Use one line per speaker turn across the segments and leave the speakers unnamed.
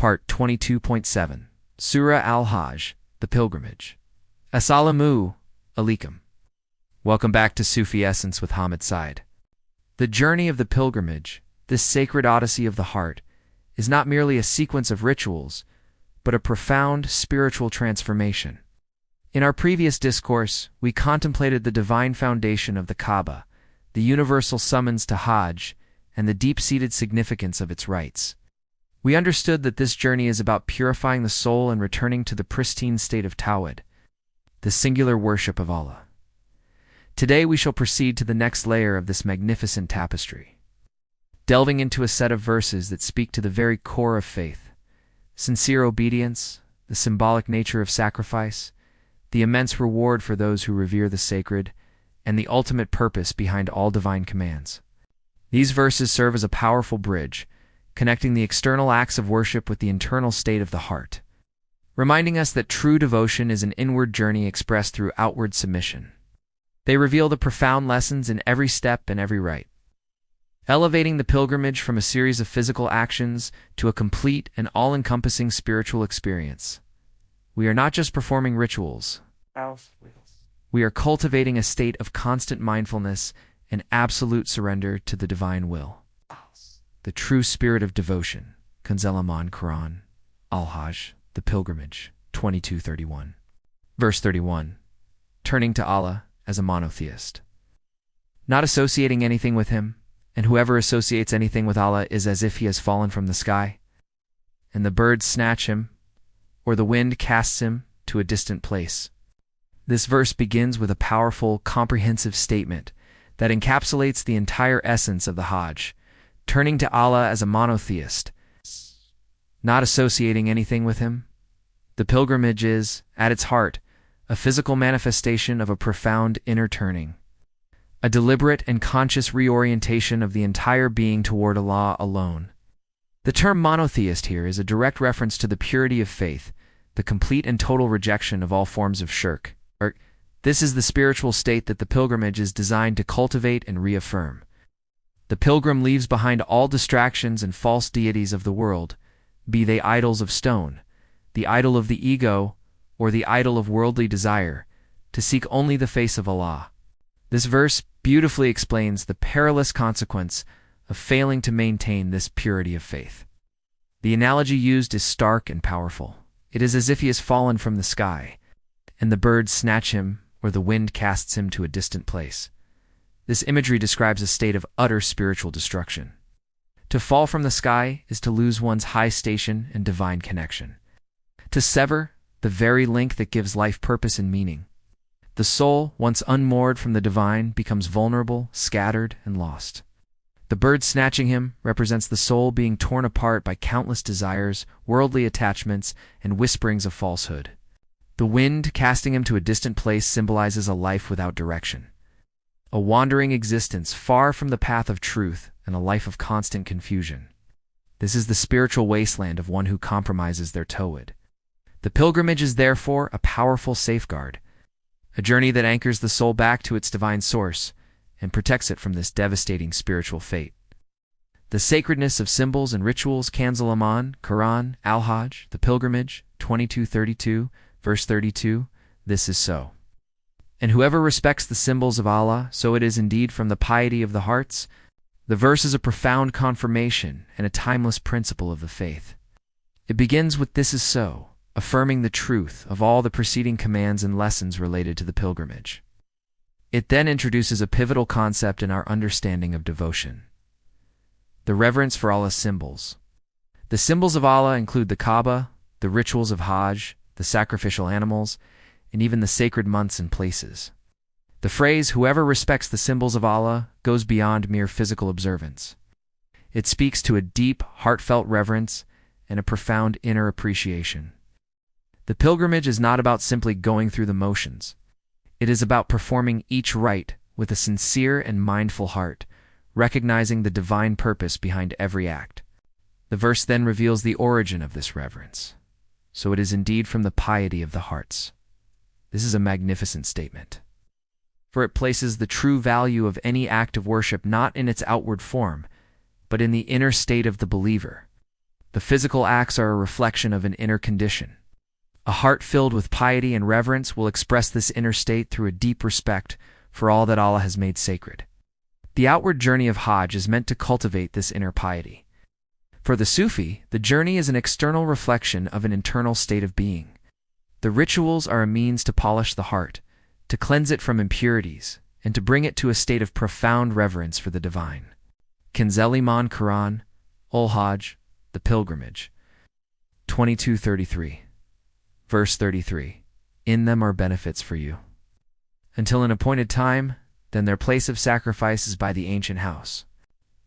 Part 22.7, Surah Al-Hajj, the Pilgrimage. Assalamu alaikum. Welcome back to Sufi Essence with Hammad Syed. The journey of the pilgrimage, this sacred odyssey of the heart, is not merely a sequence of rituals, but a profound spiritual transformation. In our previous discourse, we contemplated the divine foundation of the Kaaba, the universal summons to Hajj, and the deep-seated significance of its rites. We understood that this journey is about purifying the soul and returning to the pristine state of Tawhid, the singular worship of Allah. Today we shall proceed to the next layer of this magnificent tapestry, delving into a set of verses that speak to the very core of faith: sincere obedience, the symbolic nature of sacrifice, the immense reward for those who revere the sacred, and the ultimate purpose behind all divine commands. These verses serve as a powerful bridge, connecting the external acts of worship with the internal state of the heart, reminding us that true devotion is an inward journey expressed through outward submission. They reveal the profound lessons in every step and every rite, elevating the pilgrimage from a series of physical actions to a complete and all-encompassing spiritual experience. We are not just performing rituals. We are cultivating a state of constant mindfulness and absolute surrender to the divine will. The true spirit of devotion. Kanzelaman Quran, Al-Hajj, the Pilgrimage, 22:31. Verse 31. Turning to Allah as a monotheist. Not associating anything with Him, and whoever associates anything with Allah is as if he has fallen from the sky, and the birds snatch him, or the wind casts him to a distant place. This verse begins with a powerful, comprehensive statement that encapsulates the entire essence of the Hajj, turning to Allah as a monotheist, not associating anything with Him. The pilgrimage is, at its heart, a physical manifestation of a profound inner turning, a deliberate and conscious reorientation of the entire being toward Allah alone. The term monotheist here is a direct reference to the purity of faith, the complete and total rejection of all forms of shirk. This is the spiritual state that the pilgrimage is designed to cultivate and reaffirm. The pilgrim leaves behind all distractions and false deities of the world, be they idols of stone, the idol of the ego, or the idol of worldly desire, to seek only the face of Allah. This verse beautifully explains the perilous consequence of failing to maintain this purity of faith. The analogy used is stark and powerful. It is as if he has fallen from the sky, and the birds snatch him, or the wind casts him to a distant place. This imagery describes a state of utter spiritual destruction. To fall from the sky is to lose one's high station and divine connection, to sever the very link that gives life purpose and meaning. The soul, once unmoored from the divine, becomes vulnerable, scattered, and lost. The bird snatching him represents the soul being torn apart by countless desires, worldly attachments, and whisperings of falsehood. The wind casting him to a distant place symbolizes a life without direction, a wandering existence far from the path of truth, and a life of constant confusion. This is the spiritual wasteland of one who compromises their Tawhid. The pilgrimage is therefore a powerful safeguard, a journey that anchors the soul back to its divine source and protects it from this devastating spiritual fate. The sacredness of symbols and rituals. Kanzelaman Quran, Al-Hajj, the Pilgrimage, 22:32, verse 32. This is so. And whoever respects the symbols of Allah, so it is indeed from the piety of the hearts. The verse is a profound confirmation and a timeless principle of the faith. It begins with "this is so," affirming the truth of all the preceding commands and lessons related to the pilgrimage. It then introduces a pivotal concept in our understanding of devotion: the reverence for Allah's symbols. The symbols of Allah include the Kaaba, the rituals of Hajj, the sacrificial animals, and even the sacred months and places. The phrase, "whoever respects the symbols of Allah," goes beyond mere physical observance. It speaks to a deep, heartfelt reverence and a profound inner appreciation. The pilgrimage is not about simply going through the motions. It is about performing each rite with a sincere and mindful heart, recognizing the divine purpose behind every act. The verse then reveals the origin of this reverence. So it is indeed from the piety of the hearts. This is a magnificent statement, for it places the true value of any act of worship not in its outward form, but in the inner state of the believer. The physical acts are a reflection of an inner condition. A heart filled with piety and reverence will express this inner state through a deep respect for all that Allah has made sacred. The outward journey of Hajj is meant to cultivate this inner piety. For the Sufi, the journey is an external reflection of an internal state of being. The rituals are a means to polish the heart, to cleanse it from impurities, and to bring it to a state of profound reverence for the divine. Kanz al-Iman, Quran, Al-Hajj, the pilgrimage. 22:33. Verse 33. In them are benefits for you. Until an appointed time, then their place of sacrifice is by the ancient house.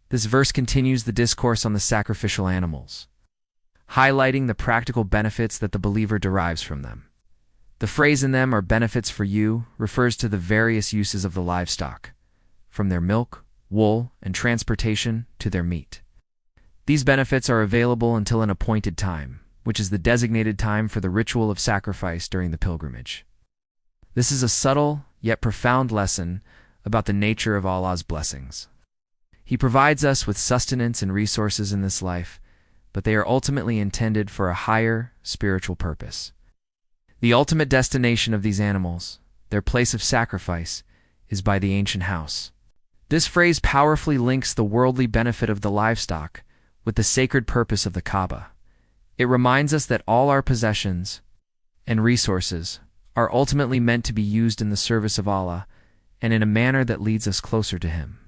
This verse continues the discourse on the sacrificial animals, highlighting the practical benefits that the believer derives from them. The phrase "in them are benefits for you" refers to the various uses of the livestock, from their milk, wool, and transportation to their meat. These benefits are available until an appointed time, which is the designated time for the ritual of sacrifice during the pilgrimage. This is a subtle yet profound lesson about the nature of Allah's blessings. He provides us with sustenance and resources in this life, but they are ultimately intended for a higher spiritual purpose. The ultimate destination of these animals, their place of sacrifice, is by the ancient house. This phrase powerfully links the worldly benefit of the livestock with the sacred purpose of the Kaaba. It reminds us that all our possessions and resources are ultimately meant to be used in the service of Allah and in a manner that leads us closer to Him.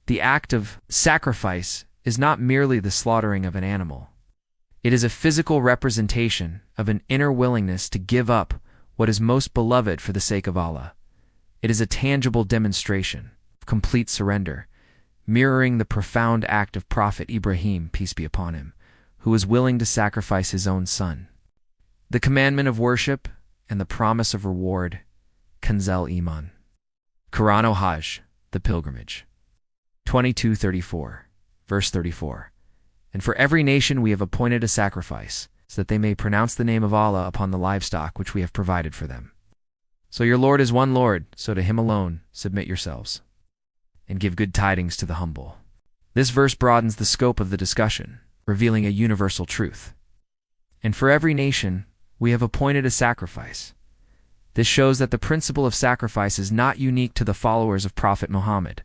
The act of sacrifice is not merely the slaughtering of an animal. It is a physical representation of an inner willingness to give up what is most beloved for the sake of Allah. It is a tangible demonstration of complete surrender, mirroring the profound act of Prophet Ibrahim, peace be upon him, who was willing to sacrifice his own son. The commandment of worship and the promise of reward, Kanz al-Iman. Quran Al-Hajj, the pilgrimage. 22:34, verse 34. And for every nation we have appointed a sacrifice, so that they may pronounce the name of Allah upon the livestock which we have provided for them. So your Lord is one Lord, so to Him alone submit yourselves, and give good tidings to the humble. This verse broadens the scope of the discussion, revealing a universal truth. And for every nation we have appointed a sacrifice. This shows that the principle of sacrifice is not unique to the followers of Prophet Muhammad,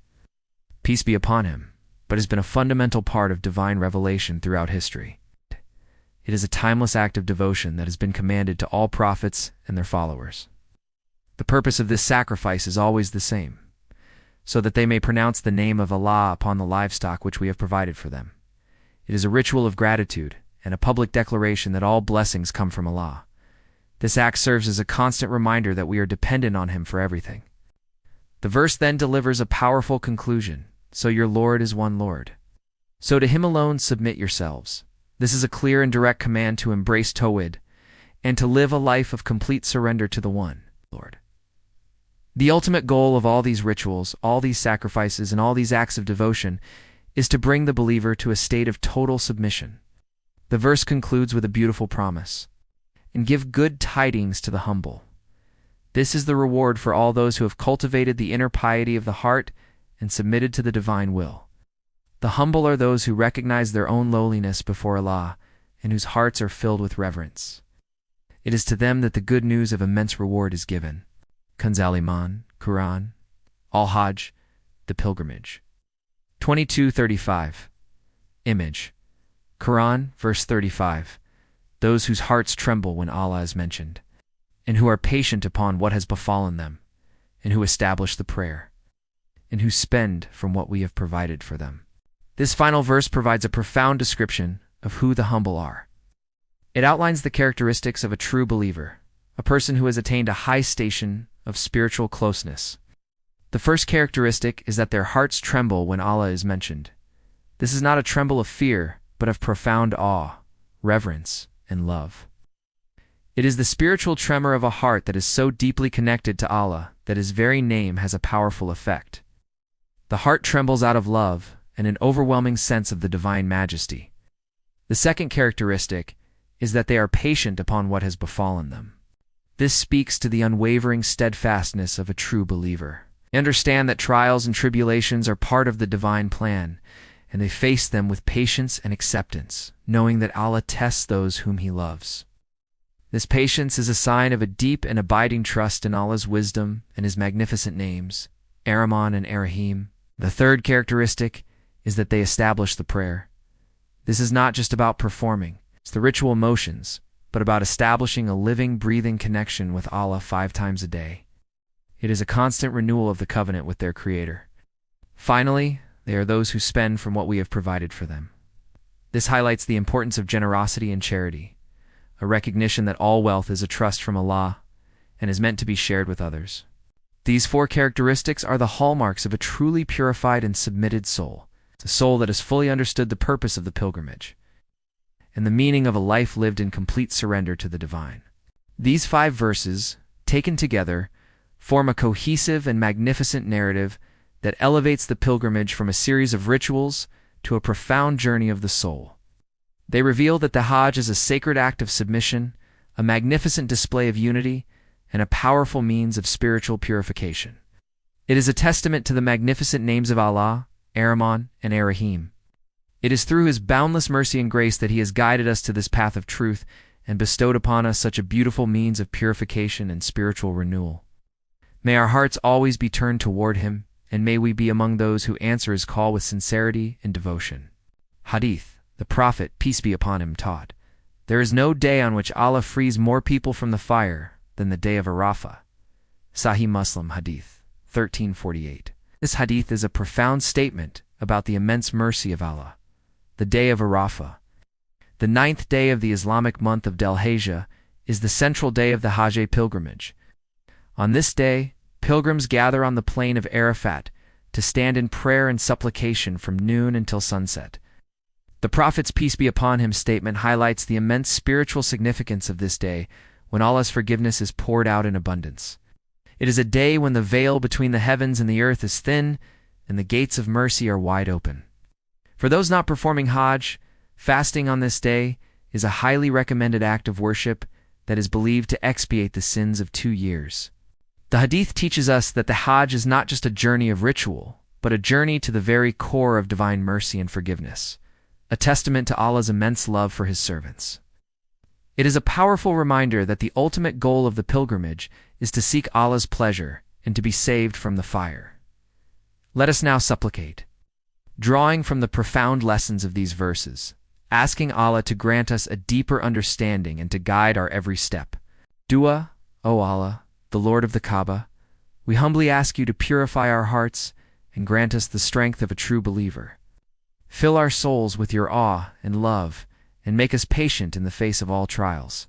peace be upon him, but has been a fundamental part of divine revelation throughout history. It is a timeless act of devotion that has been commanded to all prophets and their followers. The purpose of this sacrifice is always the same, so that they may pronounce the name of Allah upon the livestock which we have provided for them. It is a ritual of gratitude and a public declaration that all blessings come from Allah. This act serves as a constant reminder that we are dependent on Him for everything. The verse then delivers a powerful conclusion. So your Lord is one Lord. So to Him alone submit yourselves. This is a clear and direct command to embrace Tawhid and to live a life of complete surrender to the one Lord. The ultimate goal of all these rituals, all these sacrifices, and all these acts of devotion is to bring the believer to a state of total submission. The verse concludes with a beautiful promise. And give good tidings to the humble. This is the reward for all those who have cultivated the inner piety of the heart and submitted to the divine will. The humble are those who recognize their own lowliness before Allah and whose hearts are filled with reverence. It is to them that the good news of immense reward is given. Kanz al-Iman, Quran, Al-Hajj, the pilgrimage. 22:35. Image. Quran, verse 35. Those whose hearts tremble when Allah is mentioned, and who are patient upon what has befallen them, and who establish the prayer, and who spend from what we have provided for them. This final verse provides a profound description of who the humble are. It outlines the characteristics of a true believer, a person who has attained a high station of spiritual closeness. The first characteristic is that their hearts tremble when Allah is mentioned. This is not a tremble of fear, but of profound awe, reverence, and love. It is the spiritual tremor of a heart that is so deeply connected to Allah that His very name has a powerful effect. The heart trembles out of love and an overwhelming sense of the divine majesty. The second characteristic is that they are patient upon what has befallen them. This speaks to the unwavering steadfastness of a true believer. They understand that trials and tribulations are part of the divine plan, and they face them with patience and acceptance, knowing that Allah tests those whom He loves. This patience is a sign of a deep and abiding trust in Allah's wisdom and His magnificent names, Ar-Rahman and Ar-Rahim. The third characteristic is that they establish the prayer. This is not just about performing the ritual motions, but about establishing a living, breathing connection with Allah 5 times a day. It is a constant renewal of the covenant with their Creator. Finally, they are those who spend from what we have provided for them. This highlights the importance of generosity and charity, a recognition that all wealth is a trust from Allah and is meant to be shared with others. These 4 characteristics are the hallmarks of a truly purified and submitted soul, a soul that has fully understood the purpose of the pilgrimage and the meaning of a life lived in complete surrender to the divine. These 5 verses, taken together, form a cohesive and magnificent narrative that elevates the pilgrimage from a series of rituals to a profound journey of the soul. They reveal that the Hajj is a sacred act of submission, a magnificent display of unity, and a powerful means of spiritual purification. It is a testament to the magnificent names of Allah, Ar-Rahman, and Ar-Rahim. It is through His boundless mercy and grace that He has guided us to this path of truth and bestowed upon us such a beautiful means of purification and spiritual renewal. May our hearts always be turned toward Him, and may we be among those who answer His call with sincerity and devotion. Hadith. The Prophet, peace be upon him, taught, "There is no day on which Allah frees more people from the fire than the day of Arafah." Sahih Muslim Hadith 1348. This hadith is a profound statement about the immense mercy of Allah. The day of Arafah, the 9th day of the Islamic month of Dhul-Hijjah, is the central day of the Hajj pilgrimage. On this day, pilgrims gather on the plain of Arafat to stand in prayer and supplication from noon until sunset. The Prophet's peace be upon him statement highlights the immense spiritual significance of this day when Allah's forgiveness is poured out in abundance. It is a day when the veil between the heavens and the earth is thin and the gates of mercy are wide open. For those not performing Hajj, fasting on this day is a highly recommended act of worship that is believed to expiate the sins of 2 years. The Hadith teaches us that the Hajj is not just a journey of ritual, but a journey to the very core of divine mercy and forgiveness, a testament to Allah's immense love for His servants. It is a powerful reminder that the ultimate goal of the pilgrimage is to seek Allah's pleasure and to be saved from the fire. Let us now supplicate, drawing from the profound lessons of these verses, asking Allah to grant us a deeper understanding and to guide our every step. Dua, O Allah, the Lord of the Kaaba, we humbly ask You to purify our hearts and grant us the strength of a true believer. Fill our souls with Your awe and love and make us patient in the face of all trials.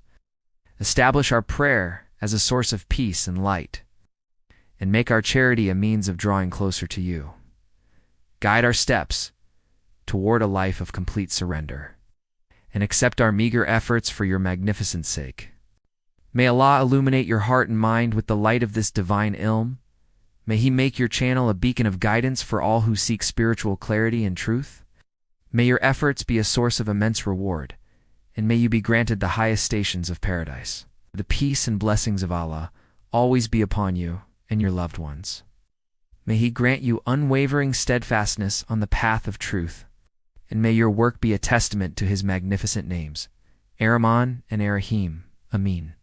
Establish our prayer as a source of peace and light, and make our charity a means of drawing closer to You. Guide our steps toward a life of complete surrender, and accept our meager efforts for Your magnificent sake. May Allah illuminate your heart and mind with the light of this divine ilm. May He make your channel a beacon of guidance for all who seek spiritual clarity and truth. May your efforts be a source of immense reward, and may you be granted the highest stations of paradise. The peace and blessings of Allah always be upon you and your loved ones. May He grant you unwavering steadfastness on the path of truth, and may your work be a testament to His magnificent names, Ar-Rahman and Ar-Rahim. Amin.